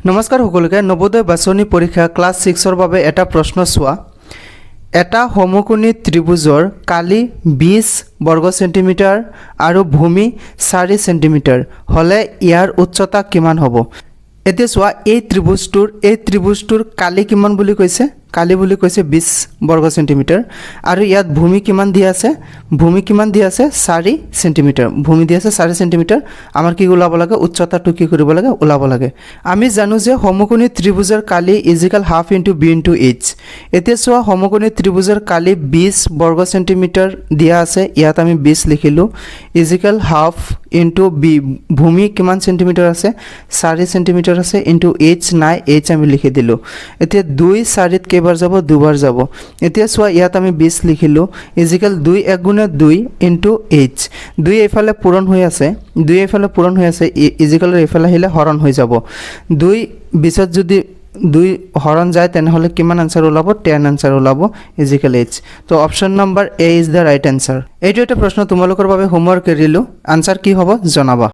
নমস্কাৰ সকলোকে নবোদয় বাছনি পৰীক্ষা ক্লাছ 6ৰ বাবে এটা প্ৰশ্ন চোৱা এটা সমকোণী ত্ৰিভুজৰ কালি 20 বৰ্গ সেন্টিমিটাৰ আৰু ভূমি 4 সেন্টিমিটাৰ হলে ইয়াৰ উচ্চতা কিমান হ'ব এতিয়া চোৱা এই ত্ৰিভুজটোৰ কালি কিমান বুলি কৈছে কালি বুলি কৈছে 20 বৰ্গ সেন্টিমিটাৰ আৰু ইয়াত ভূমি কিমান দিয়া আছে 4 সেন্টিমিটাৰ ভূমি দিয়া আছে 4 সেন্টিমিটাৰ আমাৰ কি ওলাব লাগে উচ্চতাটো কি কৰিব লাগে ওলাব লাগে আমি জানো যে সমকোণী ত্ৰিভুজৰ কালি ½ * b * h এতিয়া চোৱা সমকোণী ত্ৰিভুজৰ কালি 20 বৰ্গ সেন্টিমিটাৰ দিয়া আছে ইয়াত আমি 20 লিখিলো ½ * b ভূমি কিমান সেন্টিমিটাৰ আছে 4 সেন্টিমিটাৰ আছে * h নাই h আমি লিখি দিলো এতিয়া 2 4 ত কেইবাৰ যাব দুবাৰ যাব এতিয়া চোৱা ইয়াত আমি 20 লিখিলো = 2 * 2 * h 2 এইফালে পূৰণ হৈ আছে এইফালে আহিলে হৰণ হৈ যাব 2 20ত যদি 2 হৰণ যায় তেনেহলে কিমান আনসাৰ ওলাব 10 আনসাৰ ওলাব = h তো option number A is the right answer এইটো এটা প্ৰশ্ন তোমালোকৰ বাবে হোমৱৰ্ক এৰিলো আনসাৰ কি হ'ব জনাবা